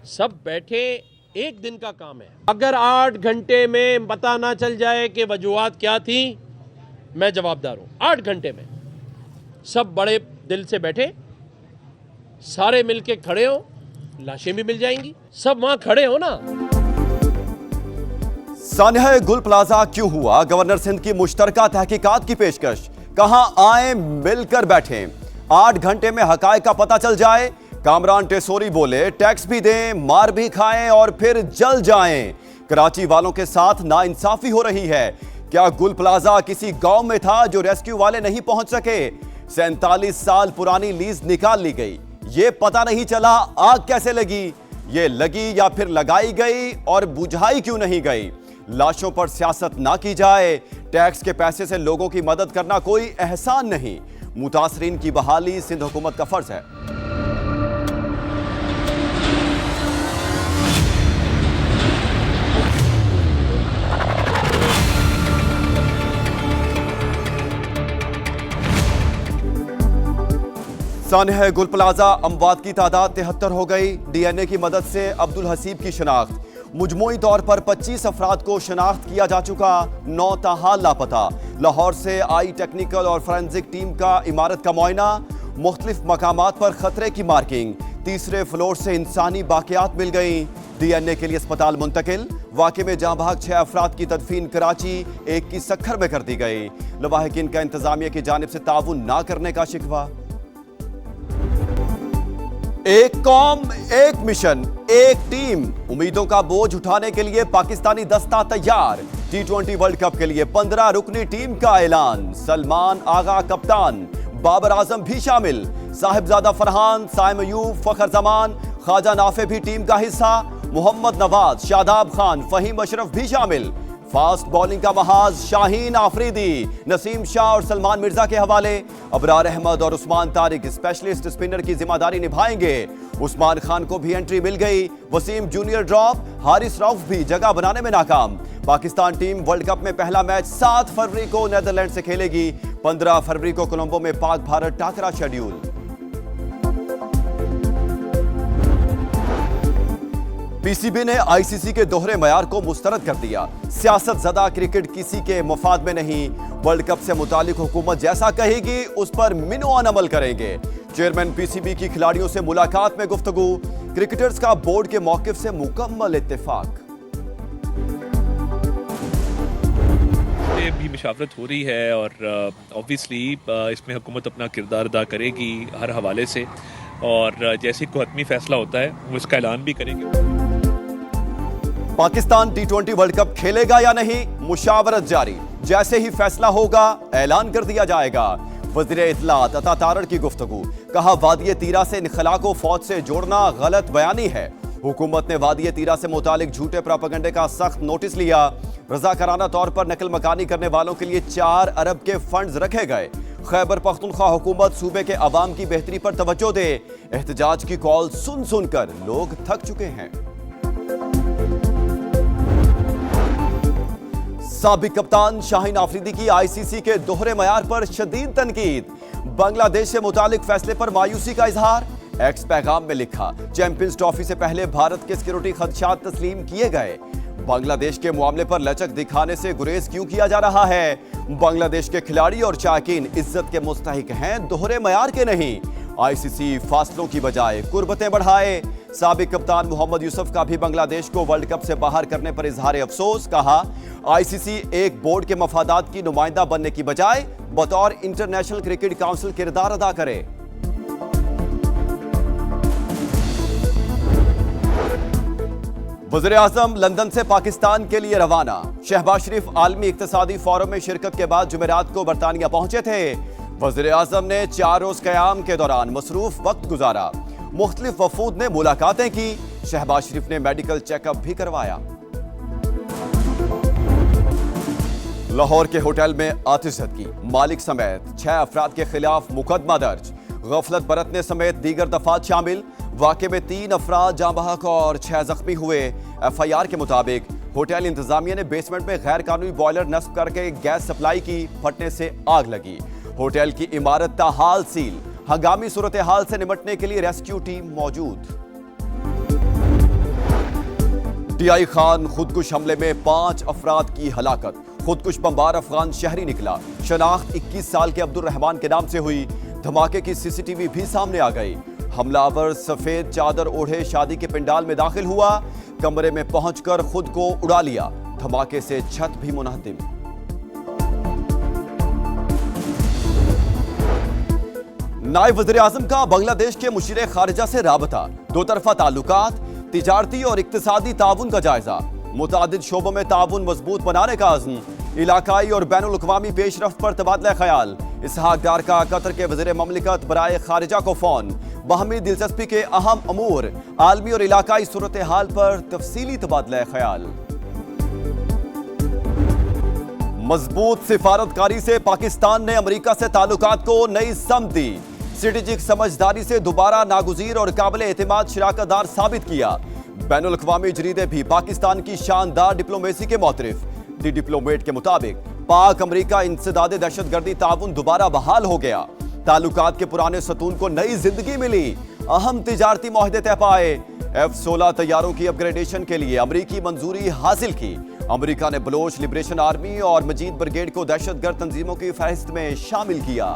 सब बैठे, एक दिन का काम है। अगर 8 घंटे में पता ना चल जाए कि वजूहात क्या थी, मैं जवाबदार हूं। 8 घंटे में सब बड़े दिल से बैठे, सारे मिलके खड़े हो, लाशें भी मिल जाएंगी। सब वहां खड़े हो ना। सान्हा गुल प्लाजा क्यों हुआ? गवर्नर सिंध की मुश्तरका तहकीकात की पेशकश। कहां आए, मिलकर बैठे, 8 घंटे में हकायक का पता चल जाए। कामरान टेसोरी बोले, टैक्स भी दें, मार भी खाएं और फिर जल जाएं। कराची वालों के साथ नाइंसाफी हो रही है। क्या गुल प्लाजा किसी गांव में था जो रेस्क्यू वाले नहीं पहुंच सके? 47 साल पुरानी लीज निकाल ली गई, ये पता नहीं चला आग कैसे लगी। ये लगी या फिर लगाई गई और बुझाई क्यों नहीं गई? लाशों पर सियासत ना की जाए। टैक्स के पैसे से लोगों की मदद करना कोई एहसान नहीं। मुतासरीन की बहाली सिंध हुकूमत का फर्ज है। सान्हा गुल प्लाजा अमवात की तादाद 73 हो गई। डीएनए की मदद से अब्दुल हसीब की शनाख्त। मुजमुई तौर पर 25 अफराद को शनाख्त किया जा चुका, 9 ताहाल लापता। लाहौर से आई टेक्निकल और फोरेंसिक टीम का इमारत का मुआयना। मुख्तलिफ मकामात पर खतरे की मार्किंग। तीसरे फ्लोर से इंसानी बाकियात मिल गई। डीएनए के लिए अस्पताल मुंतकिल। वाक़े में जहां भाग 6 अफराद की तदफीन कराची, 1 की सक्खर में कर दी गई। लवाहिकीन का इंतजामिया की जानिब से ताउन ना करने का शिकवा। एक कौम, एक मिशन, एक टीम। उम्मीदों का बोझ उठाने के लिए पाकिस्तानी दस्ता तैयार। T20 वर्ल्ड कप के लिए 15 रुकनी टीम का ऐलान। सलमान आगा कप्तान, बाबर आजम भी शामिल। साहिबजादा फरहान, साइम अयूब, फखर जमान, ख्वाजा नाफे भी टीम का हिस्सा। मोहम्मद नवाज, शादाब खान, फहीम अशरफ भी शामिल। फास्ट बॉलिंग का महाज शाहीन आफरीदी, नसीम शाह और सलमान मिर्जा के हवाले। अबरार अहमद और उस्मान तारिक स्पेशलिस्ट स्पिनर की जिम्मेदारी निभाएंगे। उस्मान खान को भी एंट्री मिल गई। वसीम जूनियर ड्रॉप, हारिस रऊफ भी जगह बनाने में नाकाम। पाकिस्तान टीम वर्ल्ड कप में पहला मैच 7 फरवरी को नेदरलैंड से खेलेगी। 15 फरवरी को कोलंबो में पाक भारत टाकरा शेड्यूल। पीसीबी ने आईसीसी के दोहरे मयार को मुस्तरद कर दिया। सियासत ज़दा क्रिकेट किसी के मुफाद में नहीं। वर्ल्ड कप से मुतालिक हुकूमत जैसा कहेगी उस पर मिनोआन अमल करेंगे। चेयरमैन पीसीबी की खिलाड़ियों से मुलाकात में गुफ्तगू। क्रिकेटर्स का बोर्ड के मौकिफ से मुकम्मल इत्तेफाक। भी मुशावरत हो रही है और ऑब्वियसली इसमें हुकूमत अपना किरदार अदा करेगी हर हवाले से, और जैसे कोई हतमी फैसला होता है वो इसका ऐलान भी करेंगे। पाकिस्तान T20 वर्ल्ड कप खेलेगा या नहीं, मुशावरत जारी। जैसे ही फैसला होगा ऐलान कर दिया जाएगा। वज़ीर इत्तलात अता तारड़ की गुफ्तगू। कहा, वादिये तीरा से इनखला को फौज से जोड़ना गलत बयानी है। हुकूमत ने वादिये तीरा से मुतालिक झूठे प्रोपेगेंडे का सख्त नोटिस लिया। रज़ाकाराना तौर पर नकल मकानी करने वालों के लिए 4 अरब के फंड्स रखे गए। खैबर पख्तूनख्वा हुकूमत सूबे के अवाम की बेहतरी पर तवज्जो दे। एहतजाज की कॉल सुन सुनकर लोग थक चुके हैं। साबिक कप्तान शाहीन आफरीदी की आईसीसी के दोहरे मयार पर शदीद तनकीद। बांग्लादेश से मुतालिक फैसले पर मायूसी का इजहार। एक्स पैगाम में लिखा, चैंपियंस ट्रॉफी से पहले भारत के सिक्योरिटी खदशात तस्लीम किए गए। बांग्लादेश के मामले पर लचक दिखाने से गुरेज क्यों किया जा रहा है? बांग्लादेश के खिलाड़ी और शायकीन इज्जत के मुस्तहिक हैं, दोहरे मयार के नहीं। आईसीसी फासलों की बजाय कुर्बतें बढ़ाए। साबिक कप्तान मोहम्मद यूसुफ का भी बांग्लादेश को वर्ल्ड कप से बाहर करने पर इजहार अफसोस। कहा, आईसीसी एक बोर्ड के मफादात की नुमाइंदा बनने की बजाय बतौर इंटरनेशनल क्रिकेट काउंसिल किरदार अदा करे। वज़ीर आज़म लंदन से पाकिस्तान के लिए रवाना। शहबाज शरीफ आलमी इक्तिसादी फोरम में शिरकत के बाद जुमेरात को बरतानिया पहुंचे थे। वज़ीर आज़म ने 4 रोज क़याम के दौरान मसरूफ वक्त गुजारा। मुख्तलिफ वफूद ने मुलाकातें की। शहबाज शरीफ ने मेडिकल चेकअप भी करवाया। लाहौर के होटल में आतिशज़दगी, मालिक समेत 6 अफराद के खिलाफ मुकदमा दर्ज। गफलत बरतने समेत दीगर दफात शामिल। वाक़े में 3 अफराद जाँ बहक और 6 जख्मी हुए। FIR के मुताबिक होटल इंतजामिया ने बेसमेंट में गैर कानूनी बॉयलर नस्ब करके गैस सप्लाई की, फटने से आग लगी। होटल की इमारत ताहाल सील। हंगामी सूरत हाल से निपटने के लिए रेस्क्यू टीम मौजूद। टीआई खान खुदकुश हमले में 5 अफराद की हलाकत। खुदकुश बमबार अफगान शहरी निकला। शनाख्त 21 साल के अब्दुल रहमान के नाम से हुई। धमाके की सीसीटीवी भी सामने आ गई। हमलावर सफेद चादर ओढ़े शादी के पंडाल में दाखिल हुआ। कमरे में पहुंचकर खुद को उड़ा लिया। धमाके से छत भी मुनहदिम। नायब वज़ीर-ए-आज़म का बांग्लादेश के मुशीर खारिजा से राबता। दो तरफा ताल्लुकात, तिजारती और इक्तिसादी ताउन का जायजा। मुतादिद शोबों में ताउन मजबूत बनाने का अज़्म। इलाकाई और बैनुल अक़वामी पेशरफ्त पर तबादला ख्याल। इसहाक डार का कतर के वज़ीर ममलिकत बराए खारिजा को फ़ोन। बाहमी दिलचस्पी के अहम अमूर, आलमी और इलाकाई सूरत हाल पर तफसीली तबादला ख्याल। मजबूत सिफारतकारी से पाकिस्तान ने अमेरिका से ताल्लुकात को नई समत दी। स्ट्रेटेजिक समझदारी से दोबारा नागुज़ीर और काबिल एतमाद शराकतदार साबित किया। बैनुल अक़वामी जरीदे भी पाकिस्तान की शानदार डिप्लोमेसी के मोतरिफ। दी डिप्लोमेट के मुताबिक पाक अमेरिका इंसदादे दहशतगर्दी ताउन दोबारा बहाल हो गया। ताल्लुकात के पुराने सतून को नई जिंदगी मिली। अहम तिजारती मुआहदे तय पाए। F-16 तैयारों की अपग्रेडेशन के लिए अमरीकी मंजूरी हासिल की। अमेरिका ने बलोच लिबरेशन आर्मी और मजीद ब्रिगेड को दहशतगर्द तंजीमों की फहरिस्त में शामिल किया।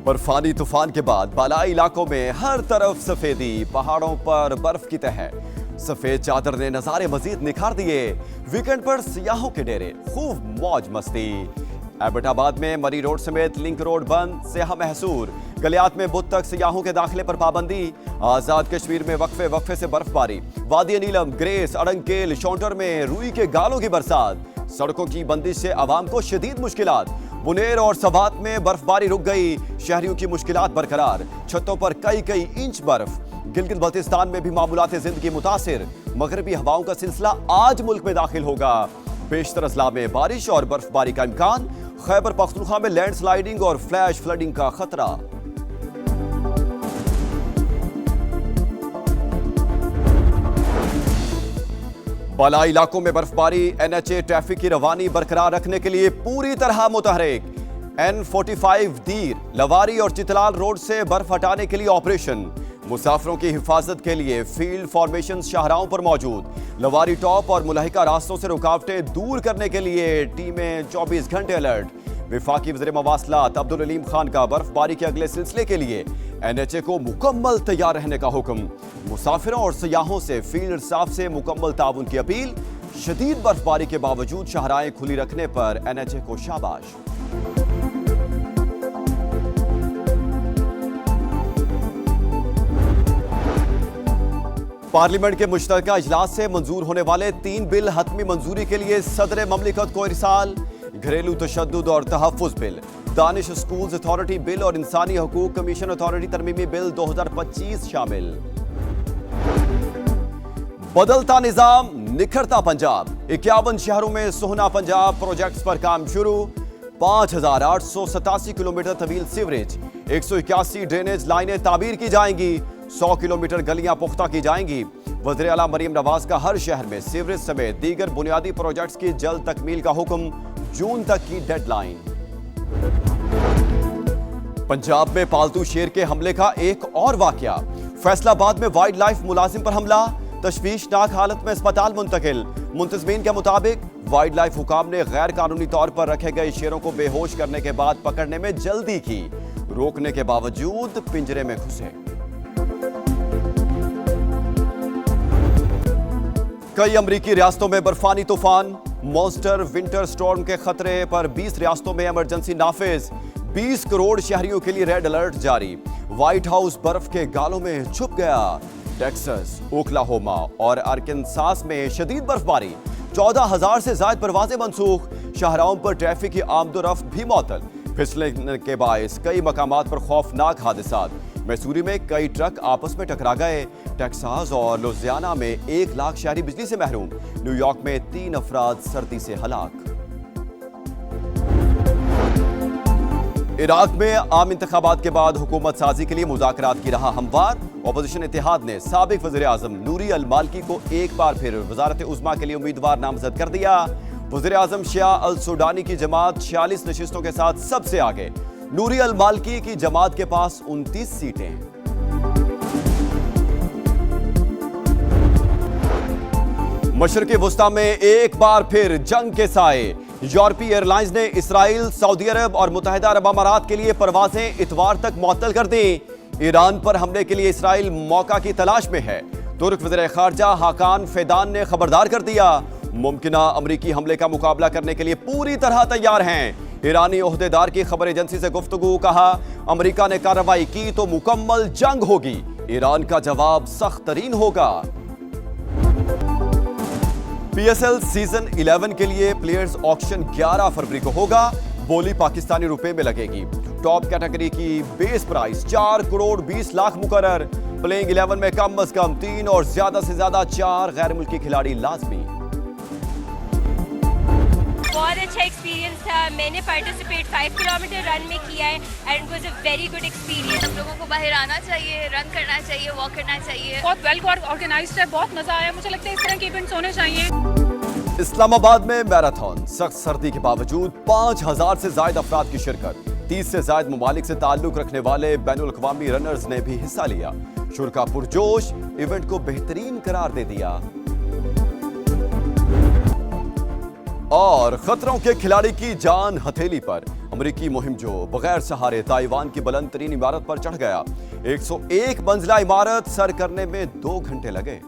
बर्फानी तूफान के बाद बालाई इलाकों में हर तरफ सफेदी, पहाड़ों पर बर्फ की तह। सफेद चादर ने नजारे मजीद निखार दिए। वीकेंड पर सियाहों के डेरे, खूब मौज मस्ती। एबटाबाद में मरी रोड समेत लिंक रोड बंद, सियाह महसूर। गलियात में बुध तक सियाहों के दाखिले पर पाबंदी। आजाद कश्मीर में वक्फे से बर्फबारी। वादी नीलम, ग्रेस, अड़ंकेल, शौंटर में रुई के गालों की बरसात। सड़कों की बंदिश से आवाम को शदीद मुश्किलात। बुनेर और सवात में बर्फबारी रुक गई। शहरियों की मुश्किलात बरकरार। छतों पर कई इंच बर्फ। गिलगित बल्तिस्तान में भी मामूलात जिंदगी मुतासिर। मगरबी हवाओं का सिलसिला आज मुल्क में दाखिल होगा। बेशतर अजला में बारिश और बर्फबारी का इम्कान। खैबर पख्तूनख्वा में लैंडस्लाइडिंग और फ्लैश फ्लडिंग का खतरा। बालाई इलाकों में बर्फबारी। NHA ट्रैफिक की रवानी बरकरार रखने के लिए पूरी तरह मुतहरिक। N45 दीर, लवारी और चितलाल रोड से बर्फ हटाने के लिए ऑपरेशन। मुसाफिरों की हिफाजत के लिए फील्ड फॉर्मेशन शाहराहों पर मौजूद। लवारी टॉप और मुलाहिका रास्तों से रुकावटें दूर करने के लिए टीमें 24 घंटे अलर्ट। वफाकी वज़ीर मवासलात अब्दुल अलीम खान का बर्फबारी के अगले सिलसिले के लिए NHA को मुकम्मल तैयार रहने का हुक्म। मुसाफिरों और सयाहों से फील्ड स्टाफ से मुकम्मल ताउन की अपील। शदीद बर्फबारी के बावजूद शाहराहें खुली रखने पर NHA को शाबाश। पार्लियामेंट के मुश्तरका इजलास से मंजूर होने वाले 3 बिल हतमी मंजूरी के लिए सदर ममलिकत को इरसाल। घरेलू तशद्दुद और तहफ़्फ़ुज़ bill, Danish schools authority bill और इंसानी हकूक कमीशन अथॉरिटी तरमीमी बिल 2025 शामिल। बदलता निजाम, निखरता पंजाब। 51 शहरों में सोहना पंजाब प्रोजेक्ट्स पर काम शुरू। 5887 किलोमीटर तवील सीवरेज, 181 ड्रेनेज लाइनें ताबीर की जाएंगी। 100 किलोमीटर गलियां पुख्ता की जाएंगी। वज़ीर आला मरीम नवाज का हर शहर में सीवरेज समेत दीगर बुनियादी प्रोजेक्ट्स की जल्द तकमील का हुक्म। जून तक की डेडलाइन। पंजाब में पालतू शेर के हमले का एक और वाकया। फैसलाबाद में वाइल्ड लाइफ मुलाजिम पर हमला। तशवीशनाक हालत में अस्पताल मुंतकिल। मुंतजमीन के मुताबिक वाइल्ड लाइफ हुकाम ने गैर कानूनी तौर पर रखे गए शेरों को बेहोश करने के बाद पकड़ने में जल्दी की। रोकने के बावजूद पिंजरे में घुसे। कई अमरीकी रियासतों में बर्फानी तूफान। मॉन्स्टर विंटर स्टॉर्म के खतरे पर 20 रियासतों में इमरजेंसी नाफिज। 20 करोड़ शहरियों के लिए रेड अलर्ट जारी। व्हाइट हाउस बर्फ के गालों में छुप गया। टेक्सास, ओक्लाहोमा और आर्कनसास में शदीद बर्फबारी। 14,000 से ज्यादा परवाजें मनसूख। शाहराहों पर ट्रैफिक की आमदोरफ्त भी मअतल। फिसलने के बायस कई मकामात पर खौफनाक हादसात। मैसूरी में कई ट्रक आपस में टकरा गए। टेक्सास और लुजियाना में 1 लाख शहरी बिजली से महरूम। न्यूयॉर्क में 3 अफराद सर्दी से हलाक। इराक में आम इंतखाबात के बाद हुकूमत साजी के लिए मुज़ाकरात की रहा हमवार। अपोजिशन इत्तेहाद ने साबिक वज़ीर आज़म नूरी अल मालिकी को एक बार फिर वज़ारत उज़्मा के लिए उम्मीदवार नामजद कर दिया। वज़ीर आज़म शिया अल सुडानी की जमात 46 नशिस्तों के साथ सबसे आगे। नूरी अल मालिकी की जमात के पास 29 सीटें। मशरक़ी वुस्ता में एक बार फिर जंग के साए। यूरोपीय एयरलाइंस ने इसराइल, सऊदी अरब और मुत्तहिदा अरब अमारात के लिए परवाजें इतवार तक मुअत्तल कर दी। ईरान पर हमले के लिए इसराइल मौका की तलाश में है। तुर्क वज़ीर ख़ारजा हाकान फ़ेदान ने खबरदार कर दिया, मुमकिना अमरीकी हमले का मुकाबला करने के लिए पूरी तरह तैयार हैं। ईरानी ओहदेदार की खबर एजेंसी से गुफ्तगू, कहा अमरीका ने कार्रवाई की तो मुकम्मल जंग होगी, ईरान का जवाब सख्त तरीन होगा। पीएसएल सीजन 11 के लिए प्लेयर्स ऑक्शन 11 फरवरी को होगा। बोली पाकिस्तानी रुपए में लगेगी। टॉप कैटेगरी की बेस प्राइस 4 करोड़ 20 लाख मुकर्रर। प्लेइंग 11 में कम अज कम 3 और ज्यादा से ज्यादा 4 गैर मुल्की खिलाड़ी लाजमी। बहुत अच्छा एक्सपीरियंस था। मैंने पार्टिसिपेट 5 किलोमीटर रन में किया है and it was a very good experience. हम लोगों को बाहर आना चाहिए, रन करना चाहिए, वॉक करना चाहिए। बहुत वेल ऑर्गेनाइज्ड है, बहुत मजा आया। मुझे लगता है इस तरह के इवेंट्स होने चाहिए। इस्लामाबाद में मैराथन, सख्त सर्दी के बावजूद 5000 से ज्यादा अफराद की शिरकत। 30 से ज्यादा ममालिक से ताल्लुक रखने वाले बैनुल अक़वामी रनर्स ने भी हिस्सा लिया। शुरा पुरजोश, इवेंट को बेहतरीन करार दे दिया। और खतरों के खिलाड़ी की जान हथेली पर। अमेरिकी मुहिम जो बगैर सहारे ताइवान की बुलंद तरीन इमारत पर चढ़ गया। 101 मंजिला इमारत सर करने में 2 घंटे लगे।